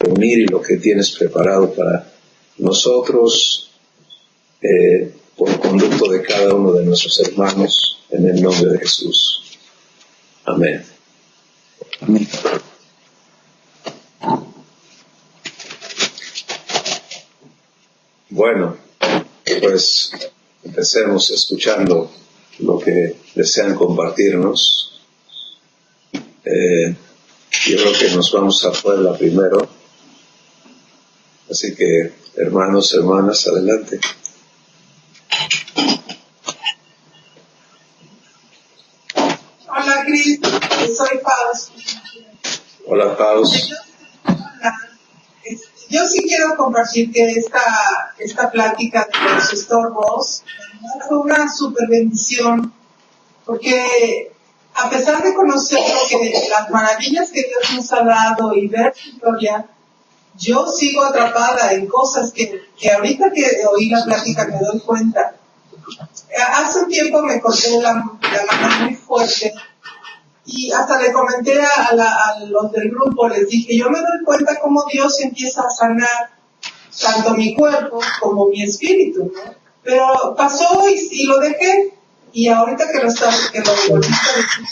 porvenir y lo que tienes preparado para nosotros, por conducto de cada uno de nuestros hermanos, en el nombre de Jesús. Amén. Amén. Bueno, pues empecemos escuchando lo que desean compartirnos. Yo creo que nos vamos a Puebla primero. Así que, hermanos, hermanas, adelante. Hola, Cris. Soy Paus. Hola, Paus. Yo sí quiero compartir que esta plática de los estorbos fue una super bendición, porque a pesar de conocer las maravillas que Dios nos ha dado y ver su gloria, yo sigo atrapada en cosas que ahorita que oí la plática me doy cuenta. Hace un tiempo me corté la mano muy fuerte y hasta le comenté a los del grupo, les dije, yo me doy cuenta cómo Dios empieza a sanar tanto mi cuerpo como mi espíritu, ¿no? Pero pasó y lo dejé, y ahorita que lo volviste a decir,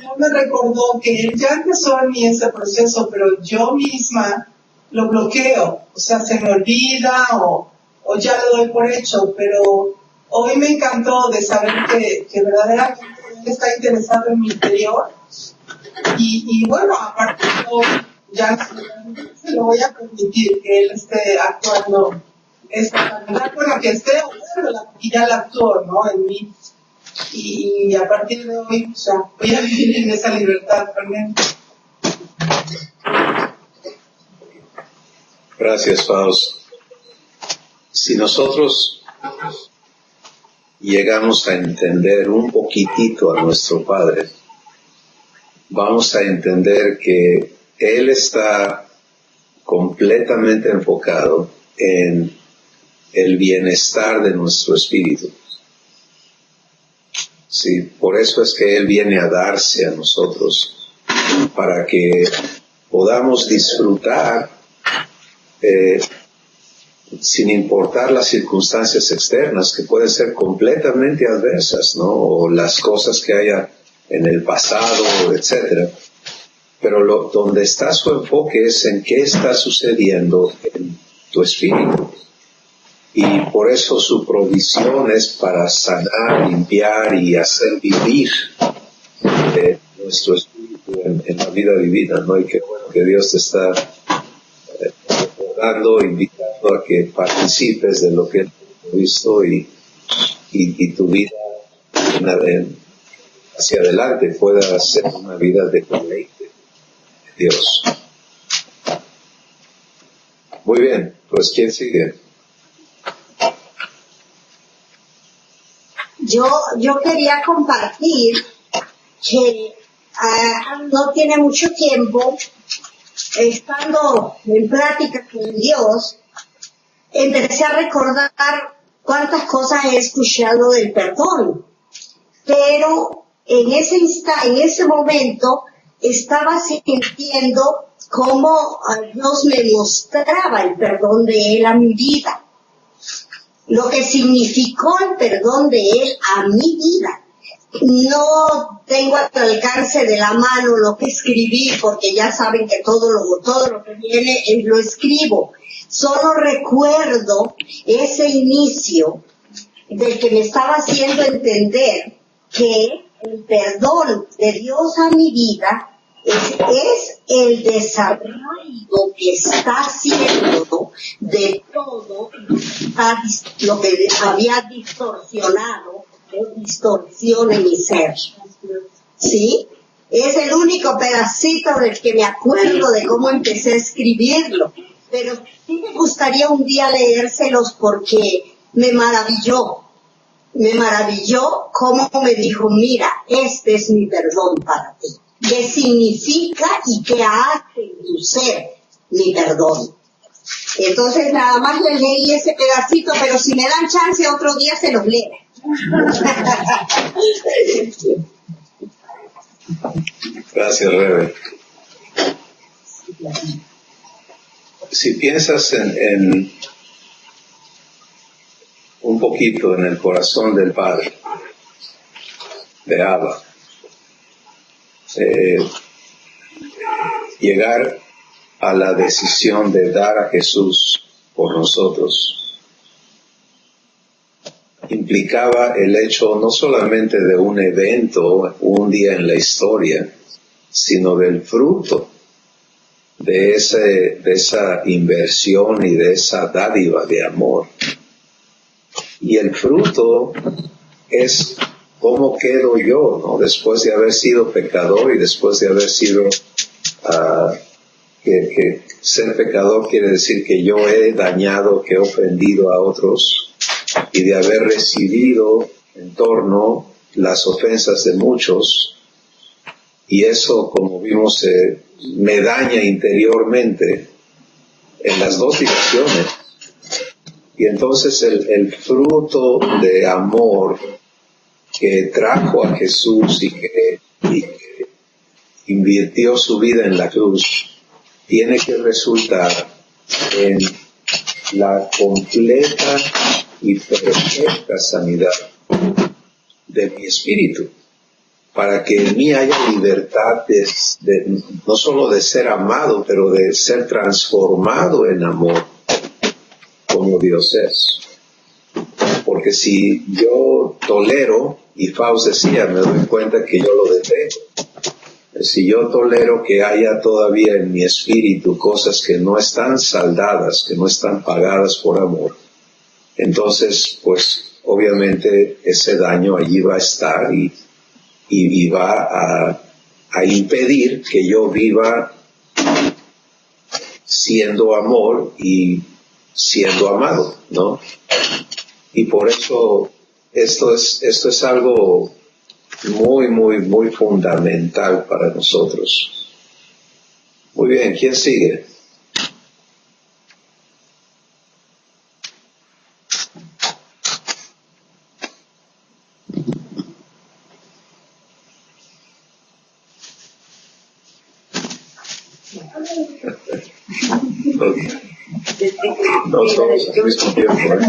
no me recordó que él ya empezó en mí ese proceso, pero yo misma lo bloqueo, o sea, se me olvida o ya lo doy por hecho, pero hoy me encantó de saber que verdaderamente él está interesado en mi interior, y bueno, aparte ya se lo voy a permitir que él esté actuando esta manera, bueno, que esté y ya la actuó, ¿no? En mí. Y a partir de hoy, o sea, voy a vivir en esa libertad realmente. Gracias, Faust. Si nosotros llegamos a entender un poquitito a nuestro Padre, vamos a entender que Él está completamente enfocado en el bienestar de nuestro espíritu. Sí, por eso es que Él viene a darse a nosotros, para que podamos disfrutar sin importar las circunstancias externas, que pueden ser completamente adversas, ¿no? O las cosas que haya en el pasado, etcétera. Pero donde está su enfoque es en qué está sucediendo en tu espíritu. Y por eso su provisión es para sanar, limpiar y hacer vivir nuestro espíritu en la vida divina, ¿no? Y qué bueno que Dios te está recordando, invitando a que participes de lo que Él ha visto y tu vida hacia adelante pueda ser una vida de deleite de Dios. Muy bien, pues ¿quién sigue? Yo quería compartir que no tiene mucho tiempo, estando en plática con Dios, empecé a recordar cuántas cosas he escuchado del perdón, pero en ese momento estaba sintiendo cómo Dios me mostraba el perdón de Él a mi vida, lo que significó el perdón de Él a mi vida. No tengo al alcance de la mano lo que escribí, porque ya saben que todo lo que viene lo escribo. Solo recuerdo ese inicio del que me estaba haciendo entender que el perdón de Dios a mi vida es el desarraigo que está haciendo de todo lo que había distorsionado o distorsiona mi ser. ¿Sí? Es el único pedacito del que me acuerdo de cómo empecé a escribirlo. Pero sí me gustaría un día leérselos porque me maravilló. Me maravilló cómo me dijo, mira, este es mi perdón para ti. ¿Qué significa y qué hace en tu ser mi perdón? Entonces nada más les leí ese pedacito, pero si me dan chance otro día se los leo. Gracias, Rebe. si piensas en un poquito en el corazón del Padre, de Abba, llegar a la decisión de dar a Jesús por nosotros implicaba el hecho no solamente de un evento, un día en la historia, sino del fruto de esa inversión y de esa dádiva de amor. Y el fruto es cómo quedo yo, ¿no? Después de haber sido pecador y después de haber sido que ser pecador quiere decir que yo he dañado, que he ofendido a otros, y de haber recibido en torno las ofensas de muchos, y eso, como vimos, me daña interiormente en las dos direcciones. Y entonces el fruto de amor que trajo a Jesús y que invirtió su vida en la cruz, tiene que resultar en la completa y perfecta sanidad de mi espíritu, para que en mí haya libertad no solo de ser amado, pero de ser transformado en amor, como Dios es. Porque si yo tolero, y Faust decía, me doy cuenta que yo lo detengo. Si yo tolero que haya todavía en mi espíritu cosas que no están saldadas, que no están pagadas por amor, entonces, pues, obviamente ese daño allí va a estar y va a impedir que yo viva siendo amor y siendo amado, ¿no? Y por eso esto es algo muy, muy, muy fundamental para nosotros. Muy bien, ¿quién sigue? No todos al mismo tiempo, ¿eh?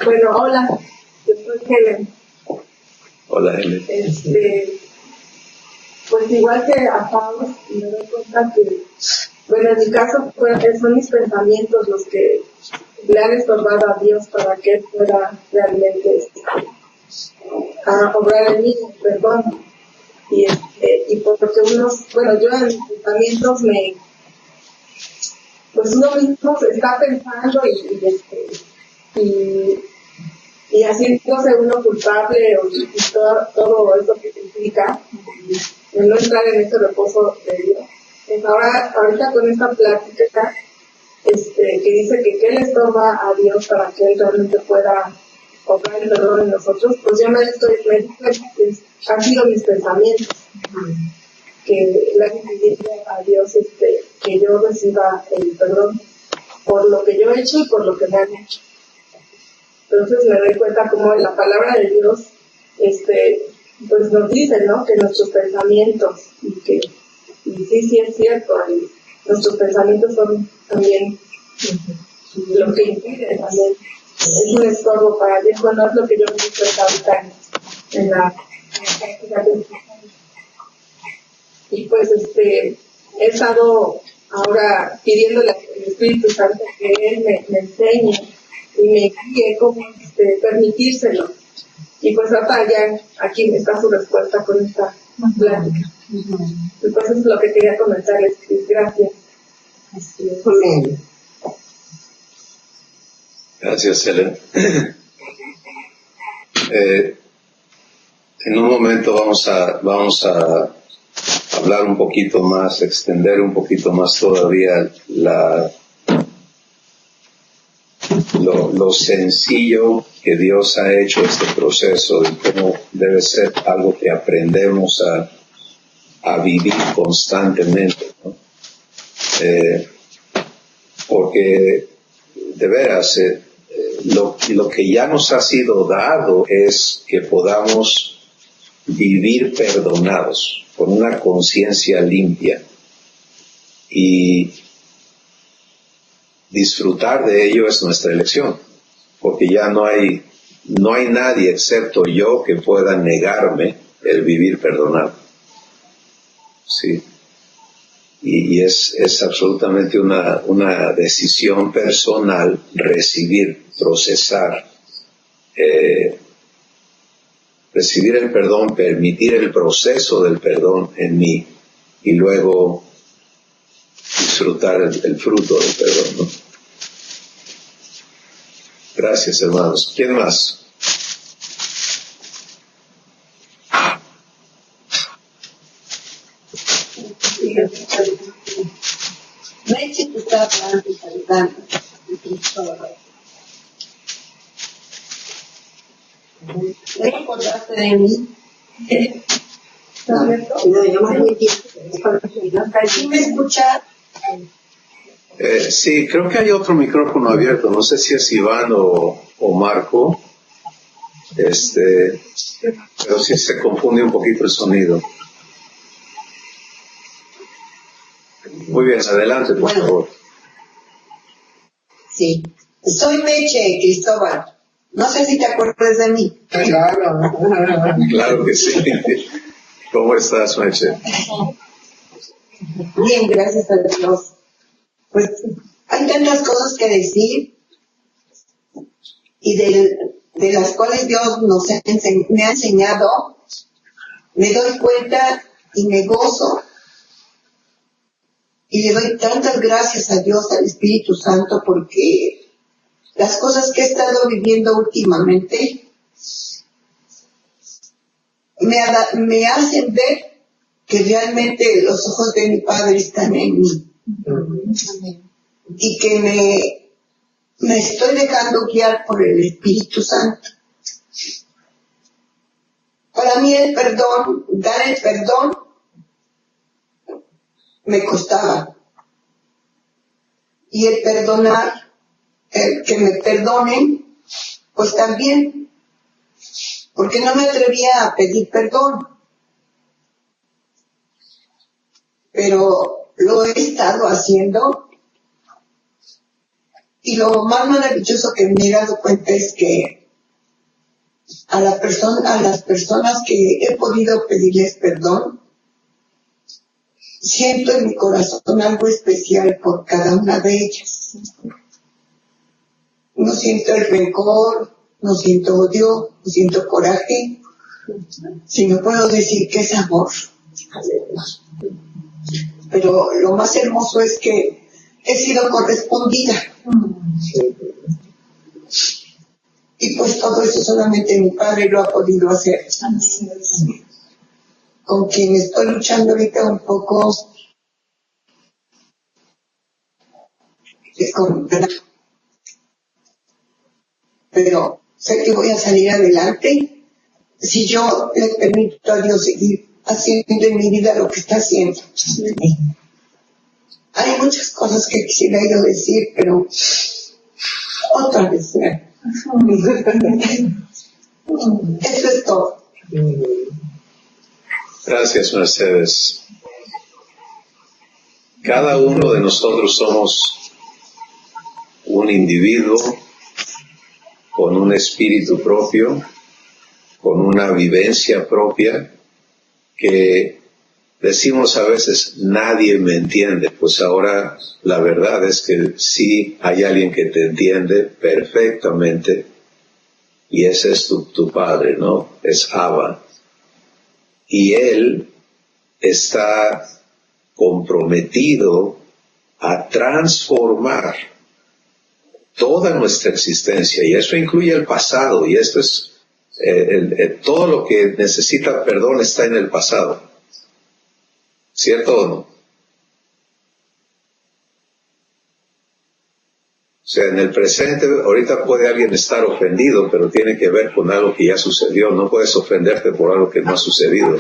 Bueno, hola, yo soy Helen. Hola, Helen. Pues igual que a Pablo, me doy cuenta que, bueno, en mi caso son mis pensamientos los que le han estorbado a Dios para que Él pueda realmente obrar en mí, perdón. Y porque yo en mis pensamientos pues uno mismo se está pensando y haciéndose uno culpable y todo eso que implica el no entrar en ese reposo de Dios. Pues ahorita con esta plática que dice que qué le estorba a Dios para que Él realmente pueda obrar el perdón en nosotros, pues yo me di cuenta que han sido mis pensamientos que le han impedido a Dios que yo reciba el perdón por lo que yo he hecho y por lo que me han hecho. Entonces me doy cuenta como en la palabra de Dios pues nos dice, ¿no?, que nuestros pensamientos y sí es cierto, nuestros pensamientos son también lo que impide también, es un estorbo para Dios. Bueno, es lo que yo me di cuenta ahorita en la práctica. Y pues he estado ahora pidiéndole al Espíritu Santo que Él me enseñe y me guíe cómo permitírselo. Y pues hasta ya aquí está su respuesta con esta plática. Y pues eso es lo que quería comentarles. Gracias. Amén. Gracias, Helen. En un momento vamos a hablar un poquito más, extender un poquito más todavía lo sencillo que Dios ha hecho este proceso y cómo debe ser algo que aprendemos a vivir constantemente, ¿no? Porque de veras lo que ya nos ha sido dado es que podamos vivir perdonados, con una conciencia limpia, y disfrutar de ello es nuestra elección, porque ya no hay nadie excepto yo que pueda negarme el vivir perdonado. Sí. Y es absolutamente una decisión personal recibir, procesar, recibir el perdón, permitir el proceso del perdón en mí y luego disfrutar el fruto del perdón, ¿no? Gracias, hermanos. ¿Quién más? Meche te está hablando y saludando. ¿Te acordaste de mí? No, yo más bien ¿sí me escuchas? Sí, creo que hay otro micrófono abierto. No sé si es Iván o Marco. Pero sí se confunde un poquito el sonido. Muy bien, adelante, por favor. Sí. Soy Meche, Cristóbal. No sé si te acuerdas de mí. Claro que sí. ¿Cómo estás, Meche? Bien, gracias a Dios. Pues hay tantas cosas que decir y de las cuales Dios me ha enseñado, me doy cuenta y me gozo y le doy tantas gracias a Dios, al Espíritu Santo, porque las cosas que he estado viviendo últimamente me hacen ver que realmente los ojos de mi Padre están en mí. Y que me estoy dejando guiar por el Espíritu Santo. Para mí el perdón, dar el perdón, me costaba. Y el perdonar, el que me perdonen, pues también, porque no me atrevía a pedir perdón. Pero lo he estado haciendo, y lo más maravilloso que me he dado cuenta es que a las personas que he podido pedirles perdón, siento en mi corazón algo especial por cada una de ellas. No siento el rencor, no siento odio, no siento coraje, sino puedo decir que es amor. Pero lo más hermoso es que he sido correspondida. Y pues todo eso solamente mi Padre lo ha podido hacer. Con quien estoy luchando ahorita un poco es con verdad. Pero sé que voy a salir adelante si yo le permito a Dios seguir haciendo en mi vida lo que está haciendo. Hay muchas cosas que quisiera yo decir, pero otra vez. Eso es todo. Gracias, Mercedes. Cada uno de nosotros somos un individuo con un espíritu propio, con una vivencia propia, que decimos a veces, nadie me entiende. Pues ahora la verdad es que sí hay alguien que te entiende perfectamente, y ese es tu Padre, ¿no? Es Abba. Y Él está comprometido a transformar toda nuestra existencia, y eso incluye el pasado, y esto es todo lo que necesita perdón está en el pasado. ¿Cierto o no? O sea, en el presente, ahorita puede alguien estar ofendido, pero tiene que ver con algo que ya sucedió. No puedes ofenderte por algo que no ha sucedido.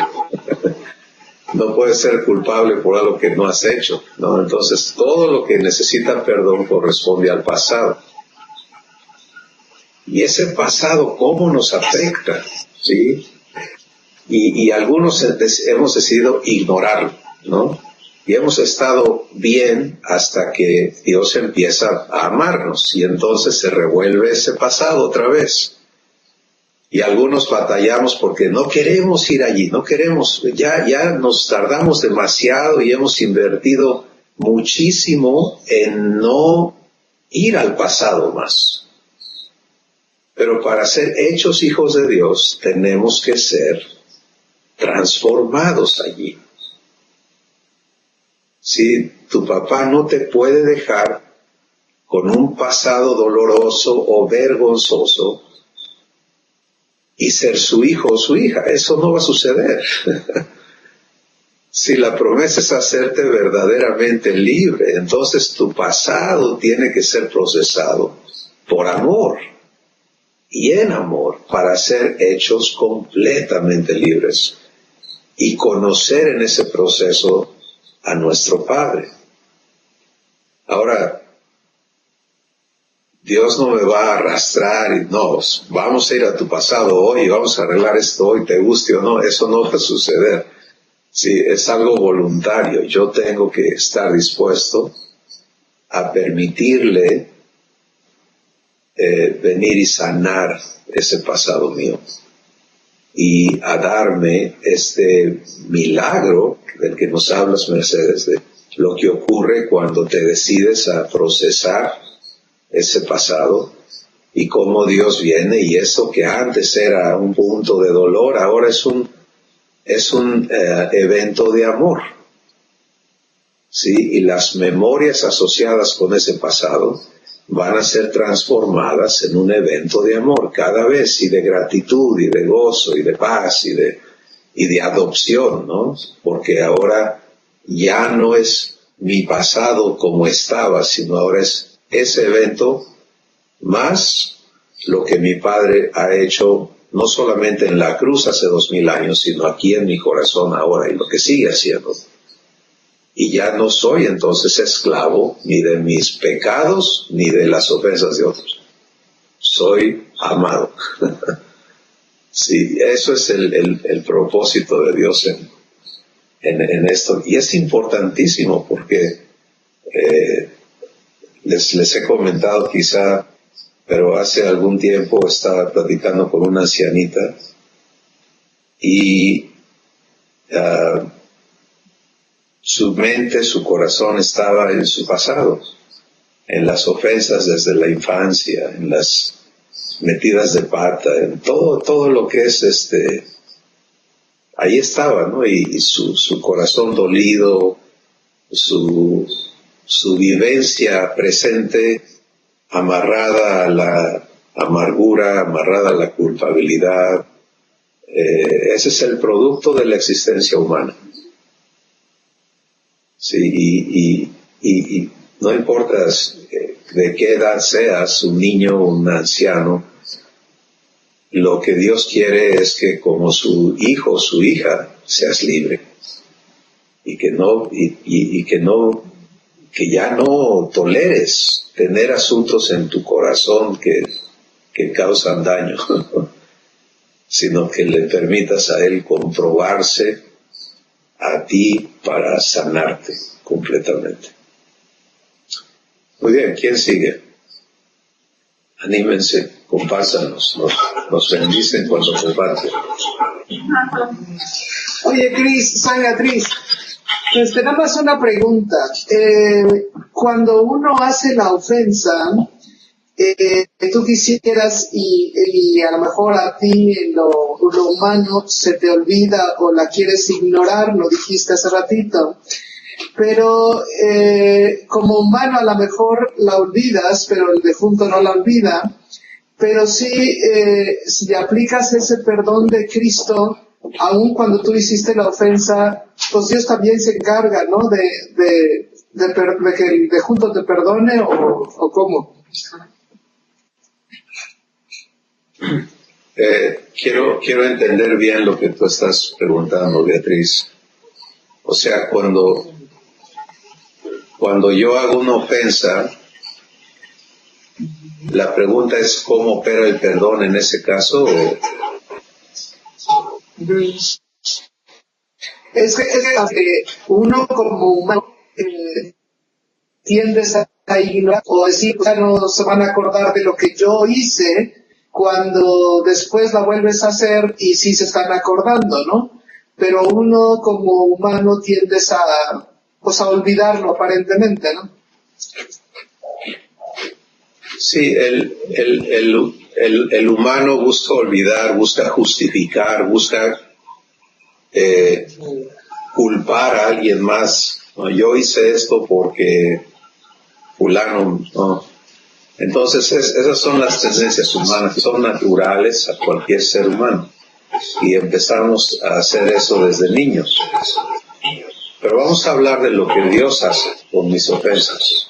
No puedes ser culpable por algo que no has hecho, ¿no? Entonces, todo lo que necesita perdón corresponde al pasado. Y ese pasado, ¿cómo nos afecta? ¿Sí? Y algunos hemos decidido ignorarlo, ¿no? Y hemos estado bien hasta que Dios empieza a amarnos y entonces se revuelve ese pasado otra vez. Y algunos batallamos porque no queremos ir allí, no queremos, ya nos tardamos demasiado y hemos invertido muchísimo en no ir al pasado más. Pero para ser hechos hijos de Dios tenemos que ser transformados allí. Si tu papá no te puede dejar con un pasado doloroso o vergonzoso y ser su hijo o su hija, eso no va a suceder. Si la promesa es hacerte verdaderamente libre, entonces tu pasado tiene que ser procesado por amor y en amor para ser hechos completamente libres y conocer en ese proceso a nuestro Padre. Ahora, Dios no me va a arrastrar y no, vamos a ir a tu pasado hoy, vamos a arreglar esto hoy, te guste o no, eso no va a suceder. Sí, es algo voluntario, yo tengo que estar dispuesto a permitirle venir y sanar ese pasado mío y a darme este milagro del que nos hablas, Mercedes, de lo que ocurre cuando te decides a procesar ese pasado y cómo Dios viene y eso que antes era un punto de dolor, ahora es un evento de amor. ¿Sí? Y las memorias asociadas con ese pasado van a ser transformadas en un evento de amor cada vez, y de gratitud, y de gozo, y de paz, y de adopción, ¿no? Porque ahora ya no es mi pasado como estaba, sino ahora es ese evento más lo que mi Padre ha hecho no solamente en la cruz hace 2000 años, sino aquí en mi corazón ahora, y lo que sigue haciendo. Y ya no soy entonces esclavo ni de mis pecados ni de las ofensas de otros. Soy amado. Sí, eso es el propósito de Dios en esto. Y es importantísimo porque les he comentado quizá, pero hace algún tiempo estaba platicando con una ancianita y su mente, su corazón estaba en su pasado, en las ofensas desde la infancia, en las metidas de pata, en todo lo que es ahí estaba, ¿no? Y su corazón dolido, su vivencia presente amarrada a la amargura, amarrada a la culpabilidad. Ese es el producto de la existencia humana. Sí, y no importa de qué edad seas, un niño o un anciano, lo que Dios quiere es que como su hijo o su hija seas libre y que ya no toleres tener asuntos en tu corazón que causan daño, sino que le permitas a Él comprobarse a ti para sanarte completamente. Muy bien, ¿quién sigue? Anímense, compártanos, nos bendicen cuando comparten. Oye, Cris, soy Beatriz. Nada más una pregunta. Cuando uno hace la ofensa, tú quisieras y a lo mejor a ti lo humano se te olvida o la quieres ignorar, lo dijiste hace ratito, pero como humano a lo mejor la olvidas, pero el defunto no la olvida, pero sí si aplicas ese perdón de Cristo, aun cuando tú hiciste la ofensa, pues Dios también se encarga, ¿no? de que el defunto te perdone o ¿cómo? Quiero entender bien lo que tú estás preguntando, Beatriz. O sea, cuando yo hago una ofensa, La pregunta es cómo opera el perdón en ese caso. Es que uno como humano tiendes a ignorar o decir, ya no se van a acordar de lo que yo hice, cuando después la vuelves a hacer y sí se están acordando, ¿no? Pero uno como humano tiendes a olvidarlo aparentemente, ¿no? Sí, el humano busca olvidar, busca justificar, busca culpar a alguien más. ¿No? Yo hice esto porque fulano, ¿no? Entonces esas son las tendencias humanas, son naturales a cualquier ser humano. Y empezamos a hacer eso desde niños. Pero vamos a hablar de lo que Dios hace con mis ofensas.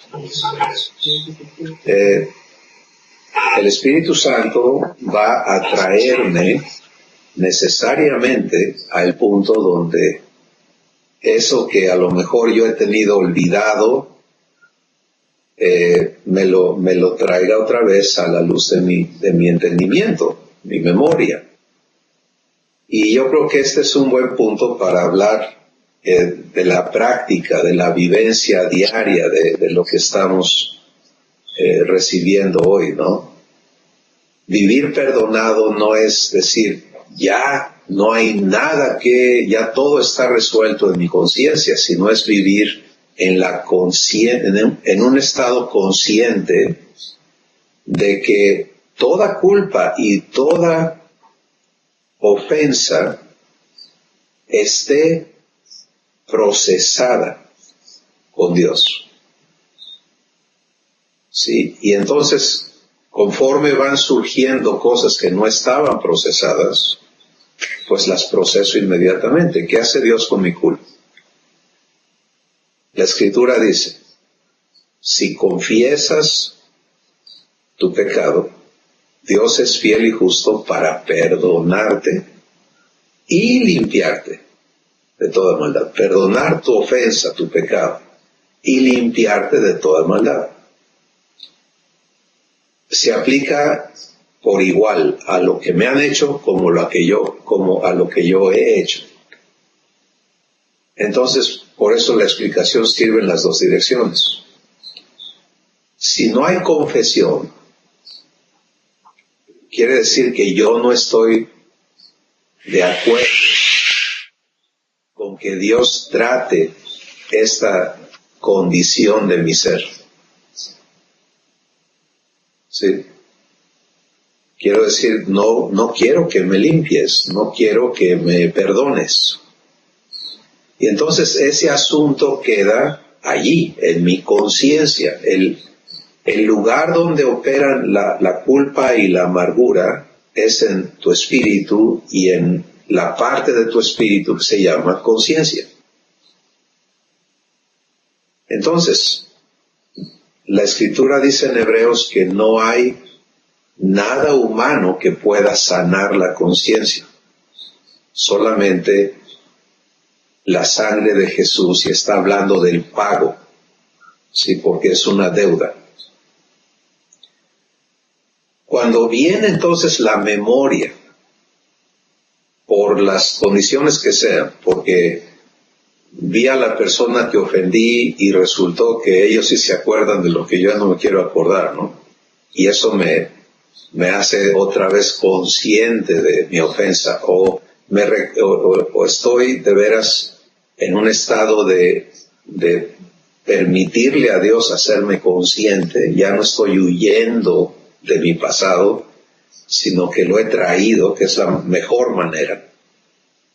El Espíritu Santo va a traerme necesariamente al punto donde eso que a lo mejor yo he tenido olvidado, me lo traiga otra vez a la luz de mi entendimiento, mi memoria. Y yo creo que este es un buen punto para hablar de la práctica, de la vivencia diaria de lo que estamos recibiendo hoy, ¿no? Vivir perdonado no es decir, ya no hay nada ya todo está resuelto en mi conciencia, sino es vivir en un estado consciente de que toda culpa y toda ofensa esté procesada con Dios. ¿Sí? Y entonces, conforme van surgiendo cosas que no estaban procesadas, pues las proceso inmediatamente. ¿Qué hace Dios con mi culpa? La Escritura dice, si confiesas tu pecado, Dios es fiel y justo para perdonarte y limpiarte de toda maldad. Perdonar tu ofensa, tu pecado, y limpiarte de toda maldad. Se aplica por igual a lo que me han hecho como a lo que yo he hecho. Entonces, por eso la explicación sirve en las dos direcciones. Si no hay confesión, quiere decir que yo no estoy de acuerdo con que Dios trate esta condición de mi ser. ¿Sí? Quiero decir, no quiero que me limpies, no quiero que me perdones. Y entonces ese asunto queda allí, en mi conciencia. El lugar donde operan la culpa y la amargura es en tu espíritu y en la parte de tu espíritu que se llama conciencia. Entonces, la Escritura dice en Hebreos que no hay nada humano que pueda sanar la conciencia. Solamente la sangre de Jesús, y está hablando del pago, sí, porque es una deuda. Cuando viene entonces la memoria, por las condiciones que sean, porque vi a la persona que ofendí y resultó que ellos sí se acuerdan de lo que yo no me quiero acordar, ¿no? Y eso me hace otra vez consciente de mi ofensa, o estoy de veras en un estado de permitirle a Dios hacerme consciente. Ya no estoy huyendo de mi pasado, sino que lo he traído, que es la mejor manera.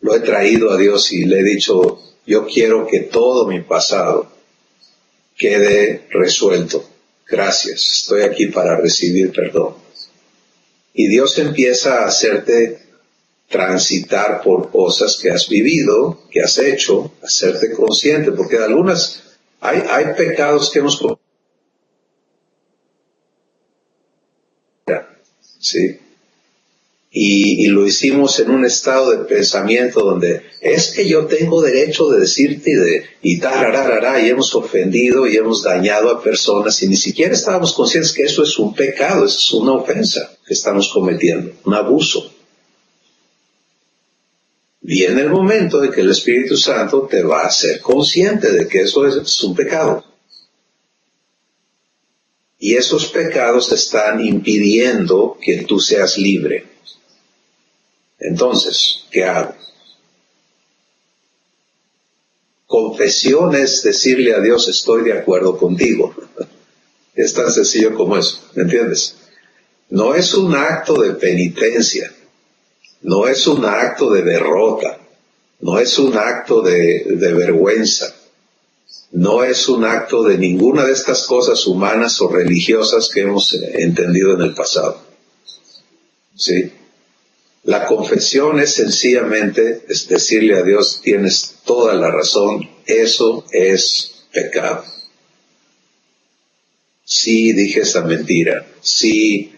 Lo he traído a Dios y le he dicho, yo quiero que todo mi pasado quede resuelto. Gracias, estoy aquí para recibir perdón. Y Dios empieza a hacerte transitar por cosas que has vivido, que has hecho, hacerte consciente, porque de algunas hay pecados que hemos cometido, ¿sí? y lo hicimos en un estado de pensamiento donde es que yo tengo derecho de decirte y tarararara, y hemos ofendido y hemos dañado a personas y ni siquiera estábamos conscientes que eso es un pecado, eso es una ofensa que estamos cometiendo, un abuso. Viene el momento de que el Espíritu Santo te va a hacer consciente de que eso es un pecado. Y esos pecados te están impidiendo que tú seas libre. Entonces, ¿qué hago? Confesión es decirle a Dios, estoy de acuerdo contigo. Es tan sencillo como eso, ¿me entiendes? No es un acto de penitencia, no es un acto de derrota, no es un acto de vergüenza, no es un acto de ninguna de estas cosas humanas o religiosas que hemos entendido en el pasado. ¿Sí? La confesión es sencillamente decirle a Dios, tienes toda la razón, eso es pecado. Sí dije esa mentira, sí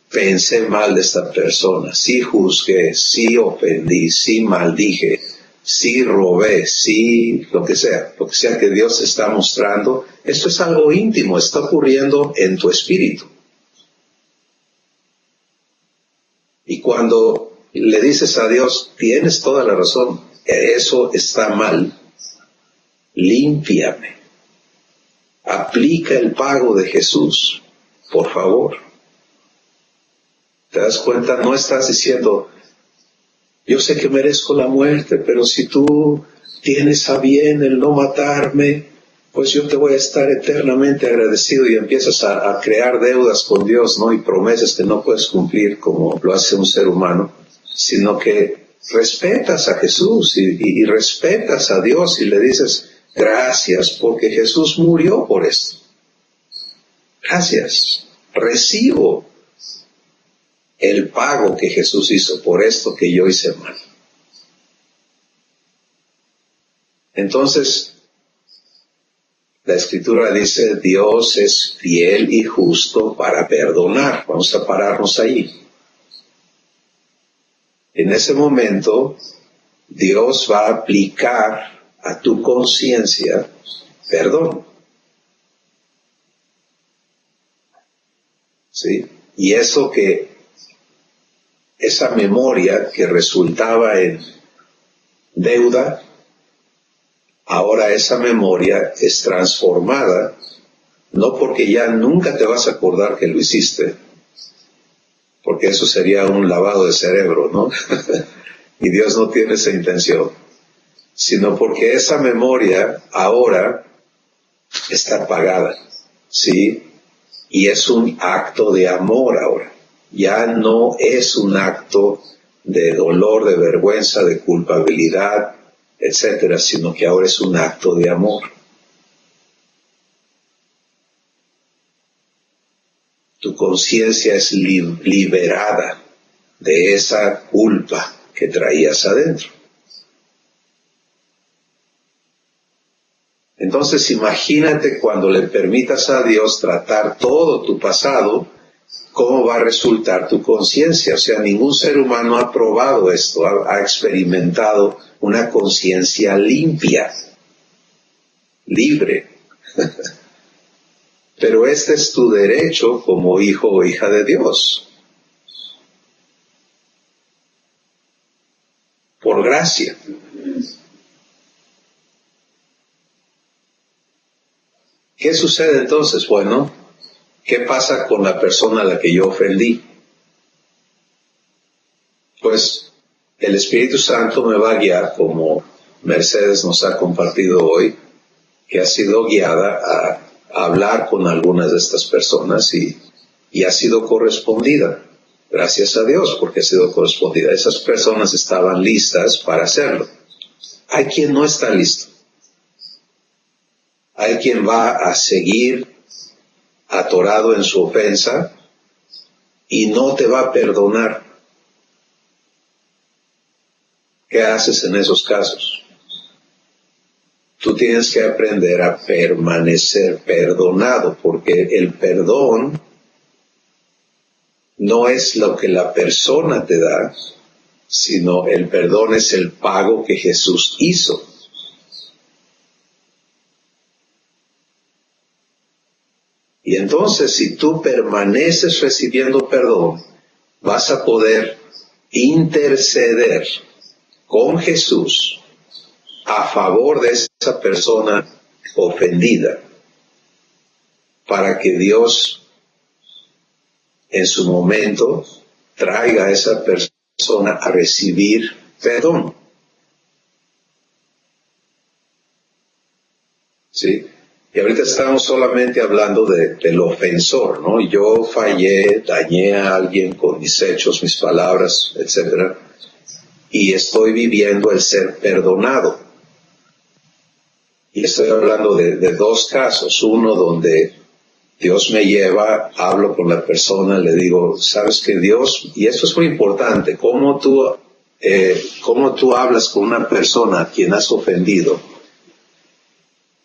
pensé mal de esta persona, sí juzgué, sí ofendí, sí maldije, sí robé, sí lo que sea que Dios está mostrando. Esto es algo íntimo, está ocurriendo en tu espíritu. Y cuando le dices a Dios, tienes toda la razón, eso está mal, límpiame. Aplica el pago de Jesús, por favor. ¿Te das cuenta? No estás diciendo, yo sé que merezco la muerte, pero si tú tienes a bien el no matarme, pues yo te voy a estar eternamente agradecido, y empiezas a crear deudas con Dios, ¿no? Y promesas que no puedes cumplir como lo hace un ser humano, sino que respetas a Jesús y respetas a Dios y le dices, gracias porque Jesús murió por esto. Gracias. Recibo el pago que Jesús hizo por esto que yo hice mal. Entonces, la Escritura dice, Dios es fiel y justo para perdonar. Vamos a pararnos ahí. En ese momento, Dios va a aplicar a tu conciencia perdón. ¿Sí? Y eso esa memoria que resultaba en deuda, ahora esa memoria es transformada, no porque ya nunca te vas a acordar que lo hiciste, porque eso sería un lavado de cerebro, ¿no? Y Dios no tiene esa intención, sino porque esa memoria ahora está pagada, ¿sí? Y es un acto de amor ahora, ya no es un acto de dolor, de vergüenza, de culpabilidad, etcétera, sino que ahora es un acto de amor. Tu conciencia es liberada de esa culpa que traías adentro. Entonces imagínate cuando le permitas a Dios tratar todo tu pasado, cómo va a resultar tu conciencia. O sea, ningún ser humano ha probado esto, ha experimentado una conciencia limpia, libre. Pero este es tu derecho como hijo o hija de Dios. Por gracia. ¿Qué sucede entonces? Bueno, ¿qué pasa con la persona a la que yo ofendí? Pues el Espíritu Santo me va a guiar, como Mercedes nos ha compartido hoy, que ha sido guiada a hablar con algunas de estas personas y ha sido correspondida. Gracias a Dios porque ha sido correspondida. Esas personas estaban listas para hacerlo. Hay quien no está listo. Hay quien va a seguir atorado en su ofensa y no te va a perdonar. ¿Qué haces en esos casos? Tú tienes que aprender a permanecer perdonado, porque el perdón no es lo que la persona te da, sino el perdón es el pago que Jesús hizo. Y entonces, si tú permaneces recibiendo perdón, vas a poder interceder con Jesús a favor de esa persona ofendida, para que Dios en su momento traiga a esa persona a recibir perdón. ¿Sí? Y ahorita estamos solamente hablando del ofensor, ¿no? Yo fallé, dañé a alguien con mis hechos, mis palabras, etc. Y estoy viviendo el ser perdonado. Y estoy hablando de dos casos. Uno donde Dios me lleva, hablo con la persona, le digo, ¿sabes que Dios? Y esto es muy importante, cómo tú hablas con una persona a quien has ofendido.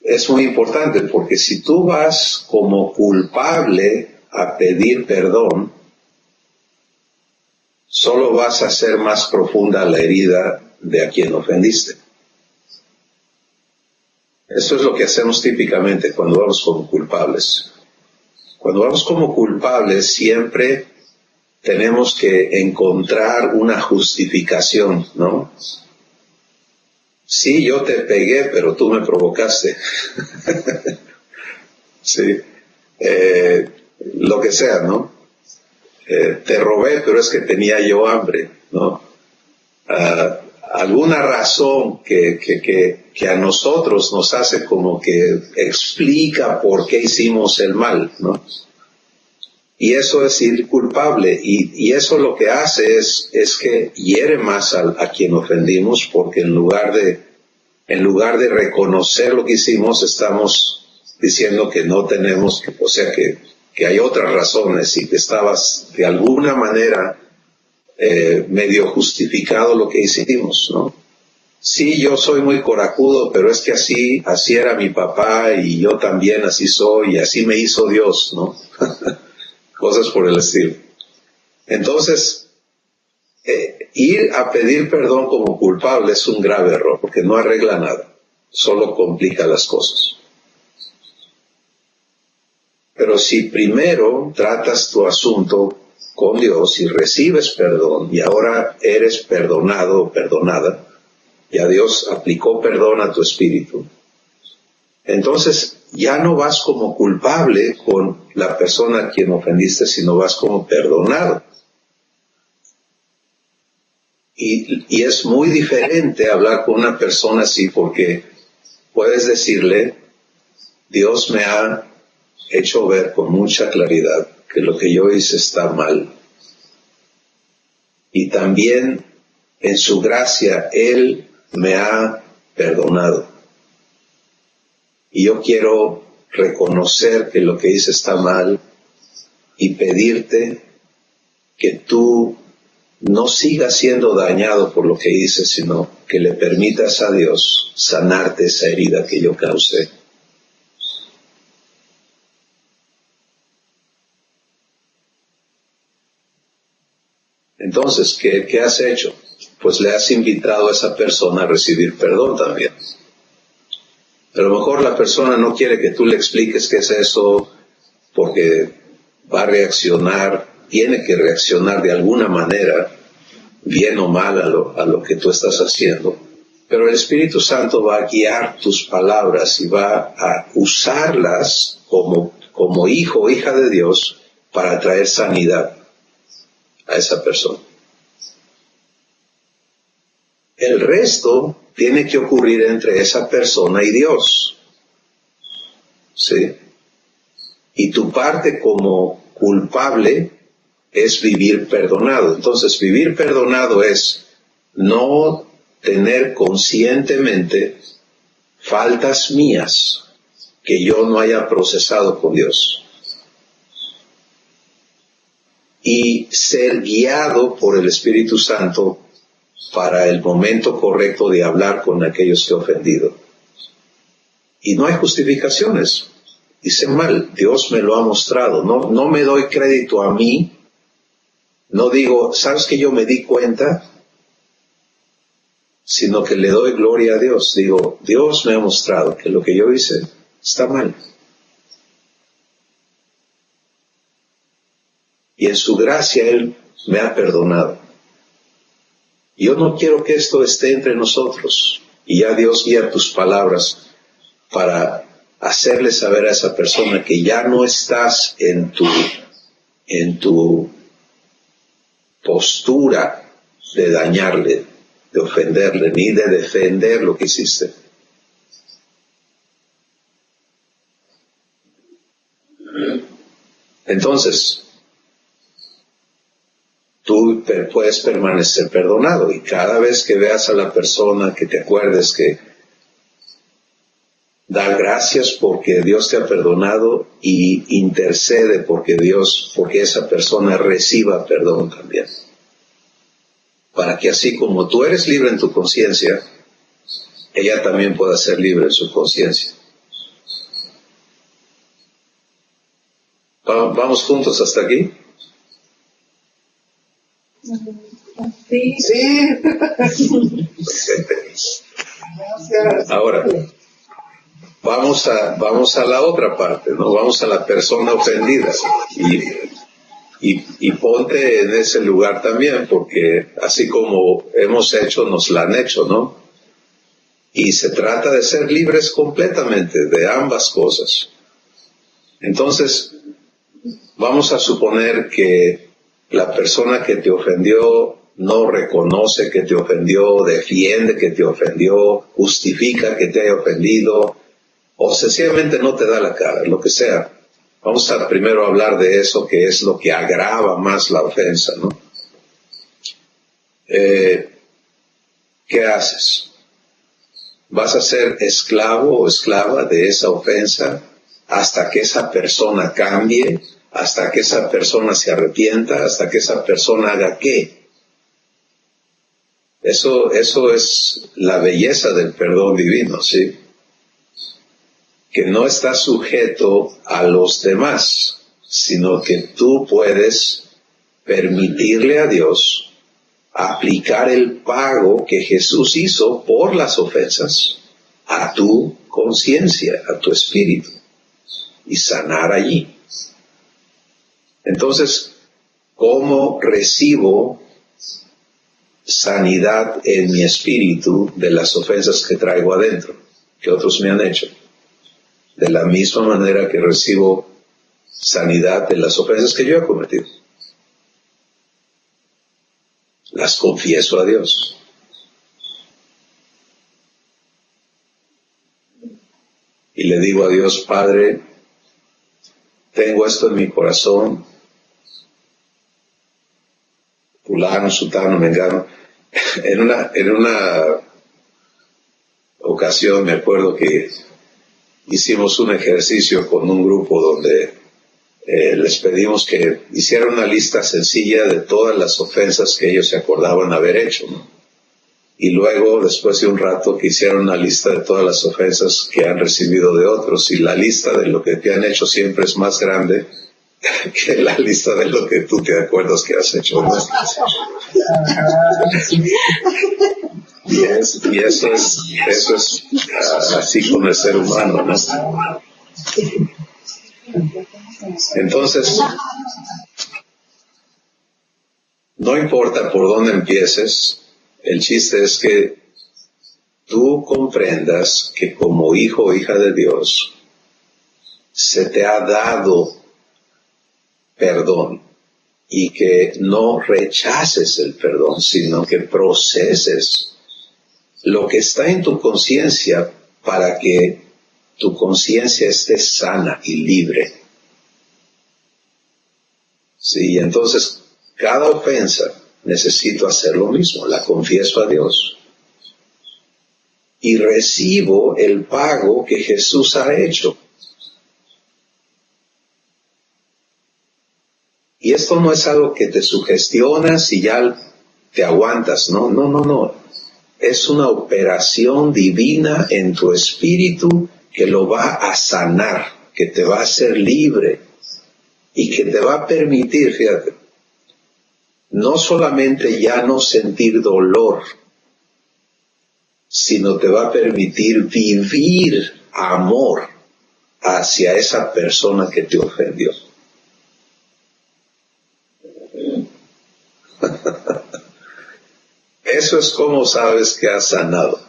Es muy importante porque si tú vas como culpable a pedir perdón, solo vas a hacer más profunda la herida de a quien ofendiste. Eso es lo que hacemos típicamente cuando vamos como culpables. Cuando vamos como culpables siempre tenemos que encontrar una justificación, ¿no? Sí, yo te pegué, pero tú me provocaste. Sí. Lo que sea, ¿no? Te robé, pero es que tenía yo hambre, ¿no? Alguna razón que a nosotros nos hace como que explica por qué hicimos el mal, ¿no? Y eso es ir culpable, y eso lo que hace es que hiere más a quien ofendimos, porque en lugar de reconocer lo que hicimos, estamos diciendo que no tenemos, o sea, que hay otras razones y que estabas de alguna manera medio justificado lo que hicimos, ¿no? Sí, yo soy muy corajudo, pero es que así era mi papá y yo también así soy y así me hizo Dios, ¿no? Cosas por el estilo. Entonces, ir a pedir perdón como culpable es un grave error, porque no arregla nada, solo complica las cosas. Pero si primero tratas tu asunto con Dios y recibes perdón y ahora eres perdonado o perdonada, ya Dios aplicó perdón a tu espíritu, entonces ya no vas como culpable con la persona a quien ofendiste, sino vas como perdonado. Y es muy diferente hablar con una persona así, porque puedes decirle, Dios me ha hecho ver con mucha claridad que lo que yo hice está mal. Y también en su gracia Él me ha perdonado. Y yo quiero reconocer que lo que hice está mal y pedirte que tú no sigas siendo dañado por lo que hice, sino que le permitas a Dios sanarte esa herida que yo causé. Entonces, ¿qué has hecho? Pues le has invitado a esa persona a recibir perdón también. A lo mejor la persona no quiere que tú le expliques qué es eso, porque va a reaccionar, tiene que reaccionar de alguna manera, bien o mal a lo que tú estás haciendo. Pero el Espíritu Santo va a guiar tus palabras y va a usarlas como hijo o hija de Dios para traer sanidad a esa persona. El resto tiene que ocurrir entre esa persona y Dios. ¿Sí? Y tu parte como culpable es vivir perdonado. Entonces, vivir perdonado es no tener conscientemente faltas mías que yo no haya procesado con Dios. Y ser guiado por el Espíritu Santo para el momento correcto de hablar con aquellos que he ofendido. Y no hay justificaciones. Hice mal, Dios me lo ha mostrado. No me doy crédito a mí no digo, ¿sabes que yo me di cuenta? Sino que le doy gloria a Dios. Digo, Dios me ha mostrado que lo que yo hice está mal. Y en su gracia Él me ha perdonado. Yo no quiero que esto esté entre nosotros. Y ya Dios guía tus palabras para hacerle saber a esa persona que ya no estás en tu postura de dañarle, de ofenderle, ni de defender lo que hiciste. Entonces, tú puedes permanecer perdonado, y cada vez que veas a la persona, que te acuerdes que da gracias porque Dios te ha perdonado, y intercede porque esa persona reciba perdón también. Para que así como tú eres libre en tu conciencia, ella también pueda ser libre en su conciencia. ¿Vamos juntos hasta aquí? Sí. Ahora, vamos a la otra parte, ¿no? Vamos a la persona ofendida. Y ponte en ese lugar también, porque así como hemos hecho, nos la han hecho, ¿no? Y se trata de ser libres completamente de ambas cosas. Entonces, vamos a suponer que la persona que te ofendió no reconoce que te ofendió, defiende que te ofendió, justifica que te haya ofendido, o sencillamente no te da la cara, lo que sea. Vamos a primero hablar de eso, que es lo que agrava más la ofensa, ¿no? ¿Qué haces? ¿Vas a ser esclavo o esclava de esa ofensa hasta que esa persona cambie, hasta que esa persona se arrepienta, hasta que esa persona haga qué? Eso es la belleza del perdón divino, ¿sí? Que no está sujeto a los demás, sino que tú puedes permitirle a Dios aplicar el pago que Jesús hizo por las ofensas a tu conciencia, a tu espíritu, y sanar allí. Entonces, ¿cómo recibo sanidad en mi espíritu de las ofensas que traigo adentro, que otros me han hecho? De la misma manera que recibo sanidad de las ofensas que yo he cometido. Las confieso a Dios. Y le digo a Dios, Padre, tengo esto en mi corazón, fulano, sutano, mengano. En una ocasión me acuerdo que hicimos un ejercicio con un grupo donde les pedimos que hicieran una lista sencilla de todas las ofensas que ellos se acordaban haber hecho, ¿no? Y luego, después de un rato, que hicieran una lista de todas las ofensas que han recibido de otros, y la lista de lo que te han hecho siempre es más grande que la lista de lo que tú te acuerdas que has hecho, ¿no? Y eso es así con el ser humano, ¿no? Entonces, no importa por dónde empieces, el chiste es que tú comprendas que como hijo o hija de Dios, se te ha dado perdón, y que no rechaces el perdón, sino que proceses lo que está en tu conciencia para que tu conciencia esté sana y libre. Sí, entonces cada ofensa necesito hacer lo mismo, la confieso a Dios y recibo el pago que Jesús ha hecho. Y esto no es algo que te sugestionas y ya te aguantas, no. Es una operación divina en tu espíritu que lo va a sanar, que te va a hacer libre y que te va a permitir, fíjate, no solamente ya no sentir dolor, sino te va a permitir vivir amor hacia esa persona que te ofendió. Eso es como sabes que has sanado.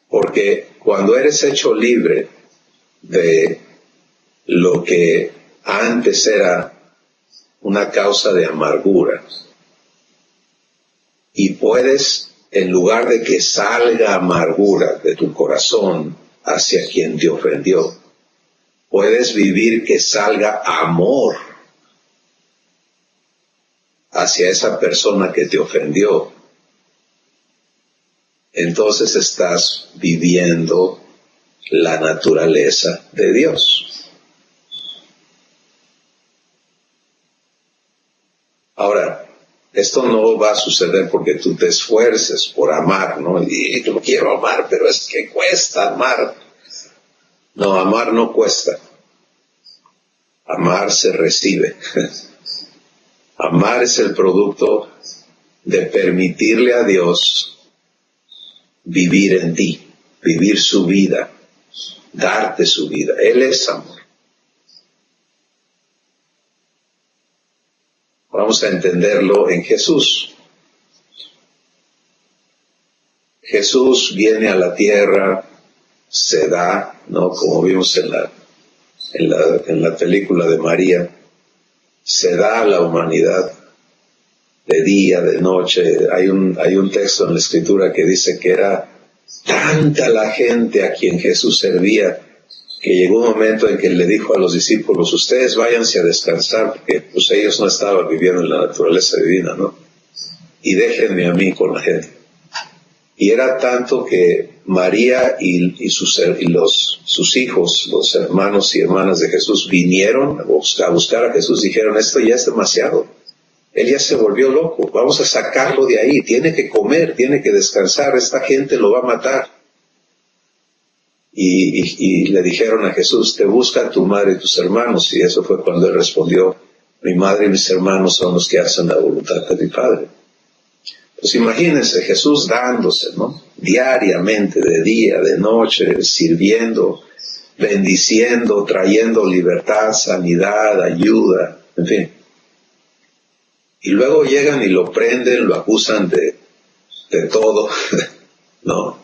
Porque cuando eres hecho libre de lo que antes era una causa de amargura, y puedes, en lugar de que salga amargura de tu corazón hacia quien te ofendió, puedes vivir que salga amor hacia esa persona que te ofendió. Entonces estás viviendo la naturaleza de Dios. Ahora, esto no va a suceder porque tú te esfuerces por amar, ¿no? Y yo quiero amar, pero es que cuesta amar. No, amar no cuesta. Amar se recibe. Amar es el producto de permitirle a Dios vivir en ti, vivir su vida, darte su vida. Él es amor. Vamos a entenderlo en Jesús. Jesús viene a la tierra, se da, ¿no? Como vimos en la película de María, se da a la humanidad de día, de noche. Hay un texto en la Escritura que dice que era tanta la gente a quien Jesús servía, que llegó un momento en que le dijo a los discípulos, ustedes váyanse a descansar, porque pues ellos no estaban viviendo en la naturaleza divina, ¿no? Y déjenme a mí con la gente. Y era tanto que María y sus hijos, los hermanos y hermanas de Jesús, vinieron a buscar a Jesús, dijeron, esto ya es demasiado. Él ya se volvió loco, vamos a sacarlo de ahí, tiene que comer, tiene que descansar, esta gente lo va a matar. Y le dijeron a Jesús, te busca tu madre y tus hermanos, y eso fue cuando él respondió, mi madre y mis hermanos son los que hacen la voluntad de mi Padre. Pues imagínense, Jesús dándose, ¿no? Diariamente, de día, de noche, sirviendo, bendiciendo, trayendo libertad, sanidad, ayuda, en fin. Y luego llegan y lo prenden, lo acusan de todo, ¿no?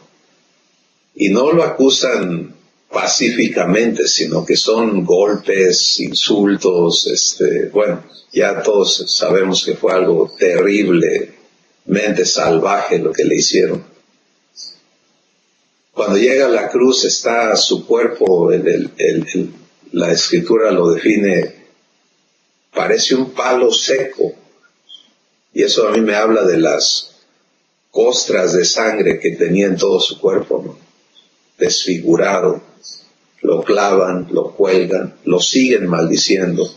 Y no lo acusan pacíficamente, sino que son golpes, insultos, bueno, ya todos sabemos que fue algo terriblemente salvaje lo que le hicieron. Cuando llega a la cruz está su cuerpo, la Escritura lo define, parece un palo seco. Y eso a mí me habla de las costras de sangre que tenía en todo su cuerpo, ¿no? Desfigurado. Lo clavan, lo cuelgan, lo siguen maldiciendo.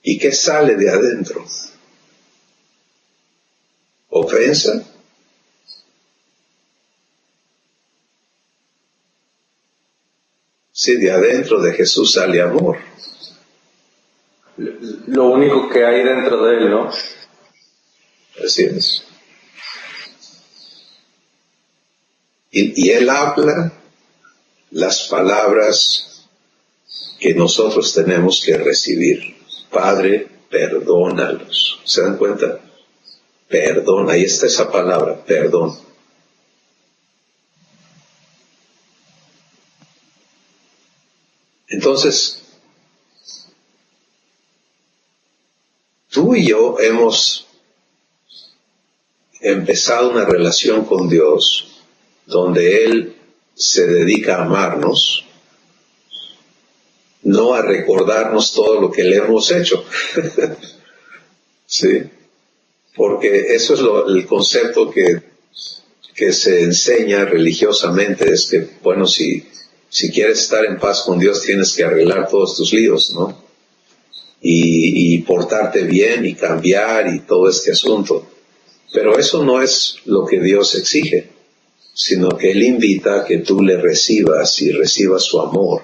¿Y qué sale de adentro? ¿Ofensa? Sí, de adentro de Jesús sale amor. Lo único que hay dentro de él, ¿no? Así es. Y él habla las palabras que nosotros tenemos que recibir. Padre, perdónalos. ¿Se dan cuenta? Perdona. Ahí está esa palabra, perdón. Entonces, tú y yo hemos empezado una relación con Dios donde Él se dedica a amarnos, no a recordarnos todo lo que le hemos hecho. ¿Sí? Porque eso es el concepto que se enseña religiosamente, es que, bueno, si quieres estar en paz con Dios tienes que arreglar todos tus líos, ¿no? Y portarte bien y cambiar y todo este asunto. Pero eso no es lo que Dios exige. sino que Él invita a que tú le recibas y recibas su amor.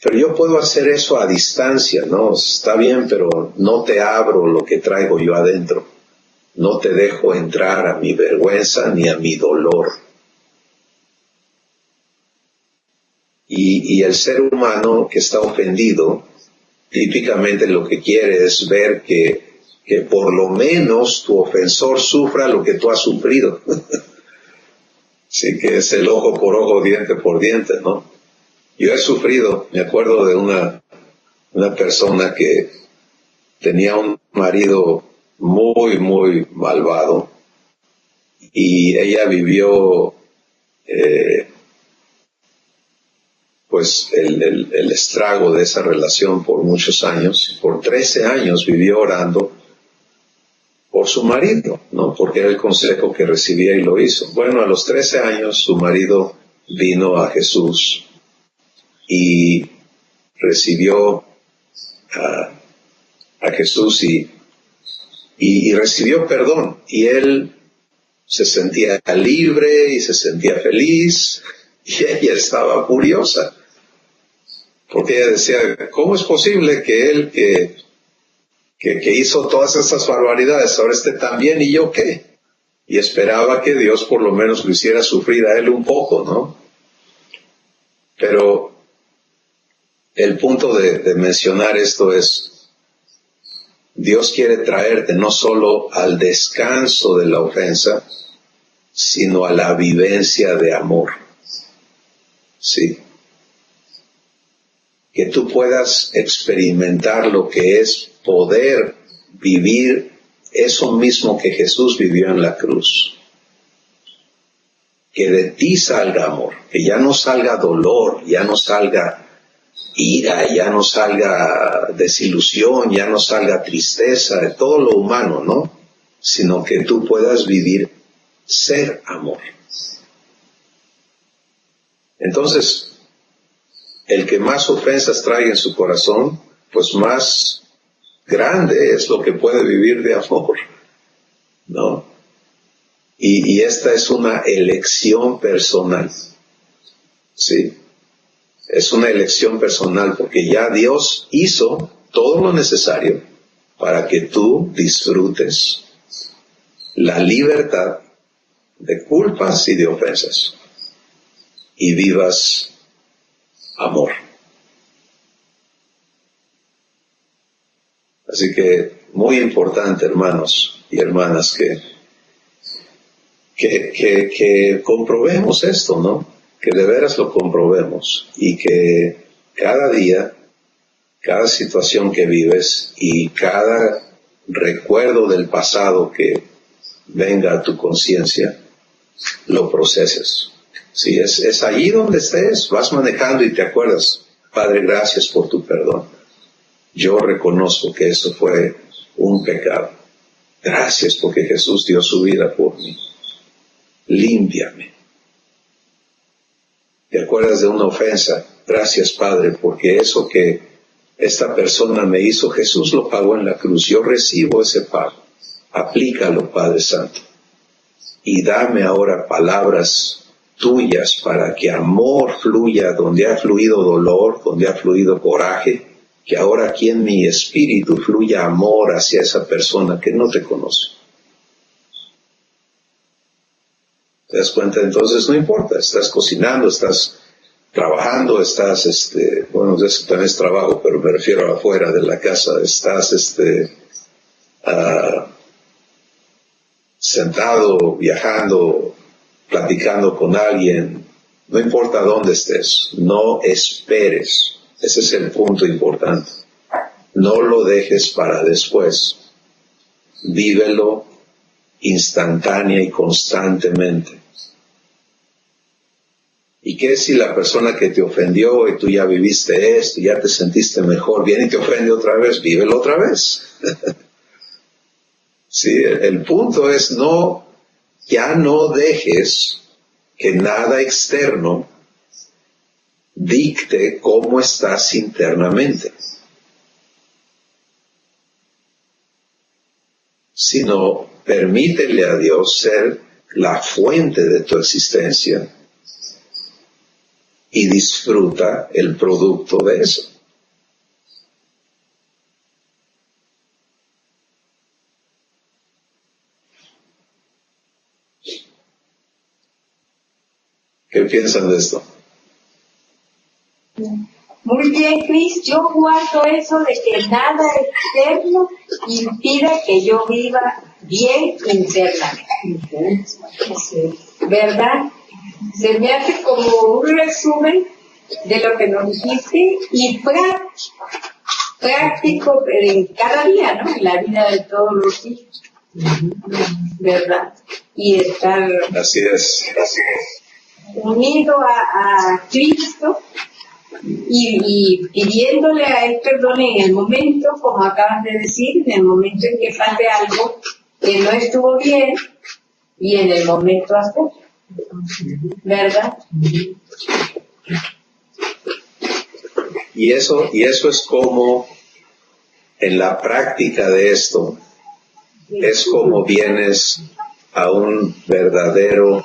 Pero yo puedo hacer eso a distancia, ¿no? Está bien, pero no te abro lo que traigo yo adentro. No te dejo entrar a mi vergüenza ni a mi dolor. Y el ser humano que está ofendido, típicamente lo que quiere es ver que por lo menos tu ofensor sufra lo que tú has sufrido. Sí, que es el ojo por ojo, diente por diente, ¿no? Yo he sufrido, me acuerdo de una persona que tenía un marido muy, muy malvado y ella vivió pues el estrago de esa relación por muchos años. Por 13 años vivió orando por su marido, ¿no? Porque era el consejo que recibía y lo hizo. Bueno, a los 13 años su marido vino a Jesús y recibió a Jesús y recibió perdón. Y él se sentía libre y se sentía feliz y ella estaba furiosa. Porque ella decía, ¿cómo es posible que él que hizo todas estas barbaridades ahora esté tan bien y yo qué? Y esperaba que Dios por lo menos lo hiciera sufrir a él un poco, ¿no? Pero el punto de mencionar esto es, Dios quiere traerte no solo al descanso de la ofensa, sino a la vivencia de amor. Sí. Que tú puedas experimentar lo que es poder vivir eso mismo que Jesús vivió en la cruz. Que de ti salga amor, que ya no salga dolor, ya no salga ira, ya no salga desilusión, ya no salga tristeza, de todo lo humano, ¿no? Sino que tú puedas vivir ser amor. Entonces, el que más ofensas trae en su corazón, pues más grande es lo que puede vivir de amor, ¿no? Y esta es una elección personal, ¿sí? Es una elección personal porque ya Dios hizo todo lo necesario para que tú disfrutes la libertad de culpas y de ofensas y vivas amor. Así que muy importante, hermanos y hermanas, que comprobemos esto, ¿no? Que de veras lo comprobemos y que cada día, cada situación que vives y cada recuerdo del pasado que venga a tu conciencia, lo proceses. Si es allí donde estés, vas manejando y te acuerdas, Padre, gracias por tu perdón. Yo reconozco que eso fue un pecado. Gracias porque Jesús dio su vida por mí. Límpiame. ¿Te acuerdas de una ofensa? Gracias, Padre, porque eso que esta persona me hizo, Jesús lo pagó en la cruz. Yo recibo ese pago. Aplícalo, Padre Santo. Y dame ahora palabras tuyas para que amor fluya donde ha fluido dolor, donde ha fluido coraje, que ahora aquí en mi espíritu fluya amor hacia esa persona que no te conoce. ¿Te das cuenta? Entonces no importa, estás cocinando, estás trabajando, estás, bueno, eso también es trabajo, pero me refiero afuera de la casa, estás, sentado, viajando, platicando con alguien, no importa dónde estés, no esperes. Ese es el punto importante. No lo dejes para después. Vívelo instantánea y constantemente. ¿Y qué si la persona que te ofendió y tú ya viviste esto, ya te sentiste mejor, viene y te ofende otra vez? Vívelo otra vez. Sí, el punto es ya no dejes que nada externo dicte cómo estás internamente, sino permítele a Dios ser la fuente de tu existencia y disfruta el producto de eso. ¿Qué piensan de esto? Muy bien, Cris. Yo guardo eso de que nada externo impida que yo viva bien internamente. ¿Verdad? Se me hace como un resumen de lo que nos dijiste y práctico en cada día, ¿no? En la vida de todos los días. ¿Verdad? Y estar Así es. unido a Cristo y pidiéndole a Él perdón en el momento, como acabas de decir, en el momento en que pase algo que no estuvo bien y en el momento hacer, ¿verdad? Y eso es como en la práctica de esto, es como vienes a un verdadero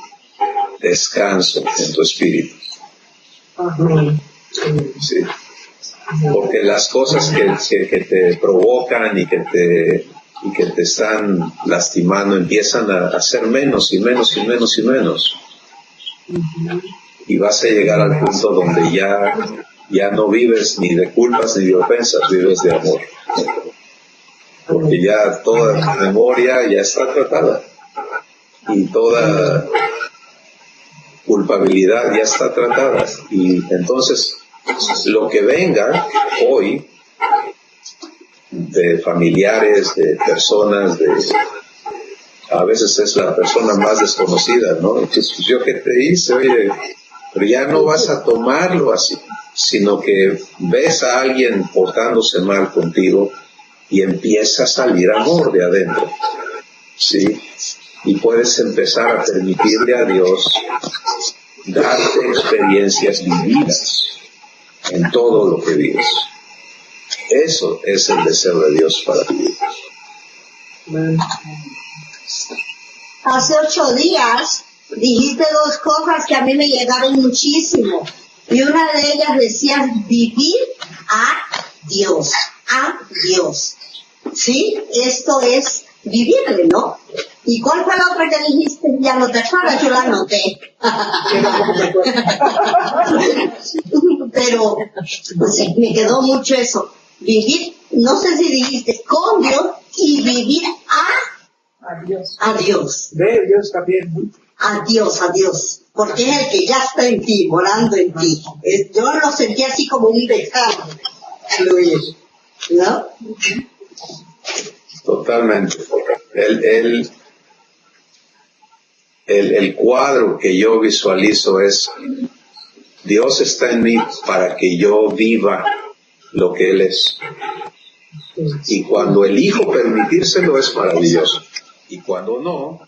descanso en tu espíritu. Sí. Porque las cosas que te provocan y que te están lastimando empiezan a ser menos y menos y menos y menos. Y vas a llegar al punto donde ya no vives ni de culpas ni de ofensas, vives de amor. Porque ya toda tu memoria ya está tratada. Y toda culpabilidad ya está tratada. Y entonces, lo que venga hoy, de familiares, de personas, a veces es la persona más desconocida, ¿no? Entonces, yo que te hice, oye, pero ya no vas a tomarlo así, sino que ves a alguien portándose mal contigo y empieza a salir amor de adentro, ¿sí? Y puedes empezar a permitirle a Dios darte experiencias vividas en todo lo que vives. Eso es el deseo de Dios para ti. Hace 8 días dijiste 2 cosas que a mí me llegaron muchísimo. Y una de ellas decía vivir a Dios. A Dios. ¿Sí? Esto es vivirle, ¿no? ¿Y cuál fue la otra que dijiste? Ya no te acuerdas, yo la anoté. Pero pues, me quedó mucho eso. Vivir, no sé si dijiste con Dios y vivir a Dios. De Dios también, ¿no? A Dios. Porque es el que ya está en ti, morando en ti. Yo lo sentí así como un dejar fluir, ¿no? Totalmente. El cuadro que yo visualizo es: Dios está en mí para que yo viva lo que Él es. Y cuando elijo permitírselo es maravilloso. Y cuando no,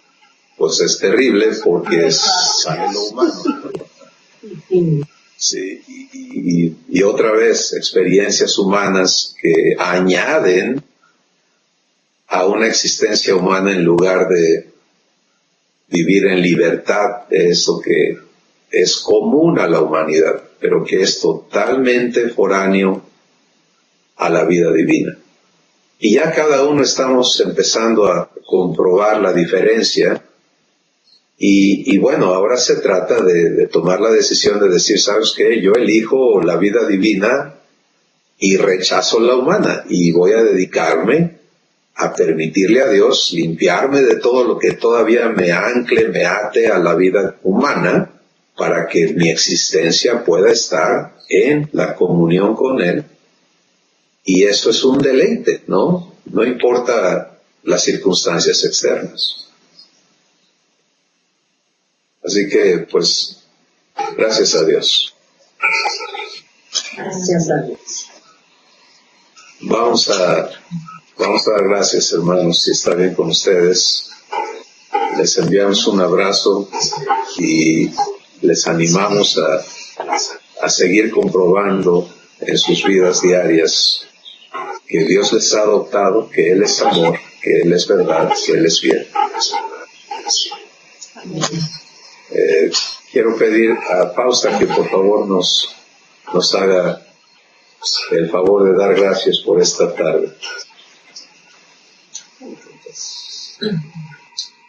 pues es terrible porque sale lo humano. Sí, y otra vez experiencias humanas que añaden a una existencia humana en lugar de vivir en libertad de eso que es común a la humanidad, pero que es totalmente foráneo a la vida divina. Y ya cada uno estamos empezando a comprobar la diferencia y bueno, ahora se trata de tomar la decisión de decir, ¿sabes qué? Yo elijo la vida divina y rechazo la humana y voy a dedicarme a permitirle a Dios limpiarme de todo lo que todavía me ancle, me ate a la vida humana para que mi existencia pueda estar en la comunión con Él. Y eso es un deleite, ¿no? No importa las circunstancias externas. Así que, pues, gracias a Dios. Gracias a Dios. Vamos a dar gracias, hermanos, si está bien con ustedes. Les enviamos un abrazo y les animamos a seguir comprobando en sus vidas diarias que Dios les ha adoptado, que Él es amor, que Él es verdad, que Él es fiel. Quiero pedir a Fausta que por favor nos haga el favor de dar gracias por esta tarde.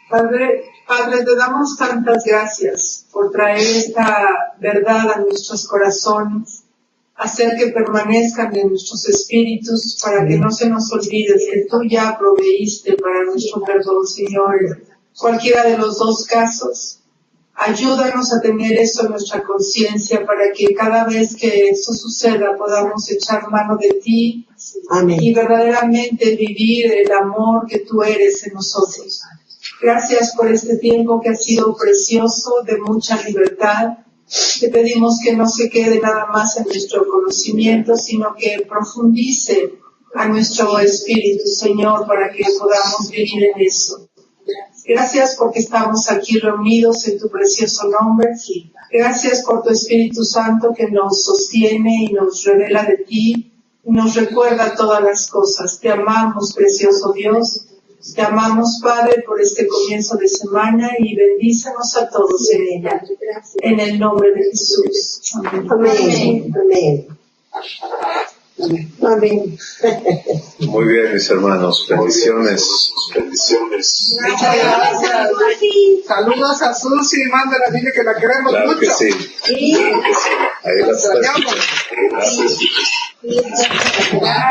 Padre, te damos tantas gracias por traer esta verdad a nuestros corazones, hacer que permanezcan en nuestros espíritus para que no se nos olvide que tú ya proveíste para nuestro perdón, Señor. Cualquiera de los dos casos, ayúdanos a tener eso en nuestra conciencia para que cada vez que eso suceda podamos echar mano de ti. Amén. Y verdaderamente vivir el amor que tú eres en nosotros. Gracias por este tiempo que ha sido precioso, de mucha libertad. Te pedimos que no se quede nada más en nuestro conocimiento, sino que profundice a nuestro espíritu, Señor, para que podamos vivir en eso. Gracias porque estamos aquí reunidos en tu precioso nombre. Gracias por tu Espíritu Santo que nos sostiene y nos revela de ti y nos recuerda todas las cosas. Te amamos, precioso Dios. Te amamos, Padre, por este comienzo de semana y bendícenos a todos en ella. En el nombre de Jesús. Amén. Amén. Amén. Amén. Muy bien, mis hermanos. Bendiciones. Bendiciones. Muchas gracias. Saludos a Susi, mándale, dile que la queremos Claro mucho. que sí. Claro que sí. Ahí la está. Gracias.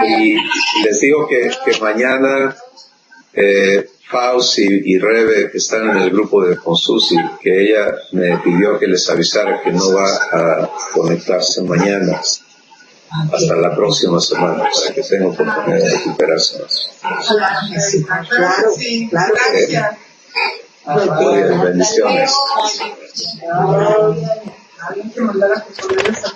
Y les digo que mañana Faust y Rebe, que están en el grupo de Consusi, que ella me pidió que les avisara que no va a conectarse mañana hasta la próxima semana, para que tenga oportunidad de recuperarse más. Claro, sí, gracias. Muy bien, bendiciones. Alguien que mandara a ponerles a